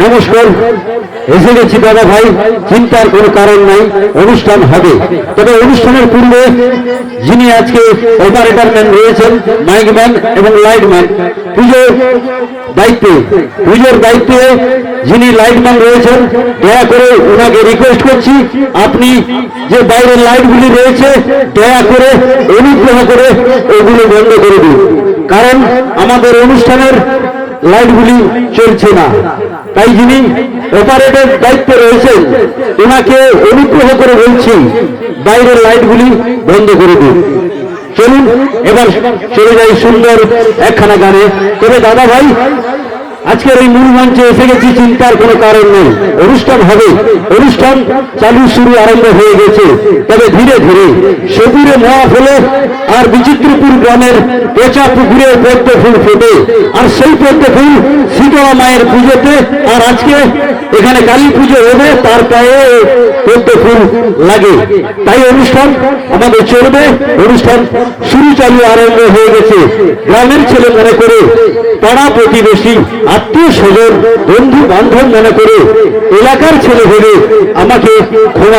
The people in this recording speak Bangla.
নমস্কার, এসে গেছি দাদা ভাই, চিন্তার কোনো কারণ নাই, অনুষ্ঠান হবে। তবে অনুষ্ঠানের পূর্বে যিনি আজকে অপারেটর ম্যান রয়েছেন, মাইক ম্যান এবং লাইট ম্যান, পুজোর দায়িত্বে যিনি লাইট ম্যান রয়েছেন, দয়া করে ওনাকে রিকোয়েস্ট করছি, আপনি যে বাইরের লাইটগুলি রয়েছে দয়া করে অনুগ্রহ করে ওগুলো বন্ধ করে দিন, কারণ আমাদের অনুষ্ঠানের লাইটগুলি চলছে না। তাই যিনি অপারেটর দায়িত্বে রয়েছেন ওনাকে অনুগ্রহ করে বলছি বাইরের লাইটগুলি বন্ধ করে দিন। চলুন এবার চলে যাই সুন্দর একখানা গানে। তবে দাদা ভাই, আজকের এই মূল মঞ্চে এসে গেছি, চিন্তার কোনো কারণ নেই, অনুষ্ঠান হবে। অনুষ্ঠান শুরু আরম্ভ হয়ে গেছে। তবে ধীরে ধীরে সবুরে মহাফলে আর বিচিত্রপুর গ্রামের পেঁচা পুকুরে পদ্ম ফুল ফোটে, আর সেই পদ্ম ফুল শীতলা মায়ের পুজোতে, আর আজকে এখানে কালী পুজো হবে, তার পায়ে পদ্ম ফুল লাগে। তাই অনুষ্ঠান আমাদের চলবে। অনুষ্ঠান শুরু আরম্ভ হয়ে গেছে। গ্রামের ছেলে মনে করে, পাড়া প্রতিবেশী, আত্মীয় স্বজন, বন্ধু বান্ধব মনে করে, এলাকার ছেলে ভেবে আমাকে ক্ষমা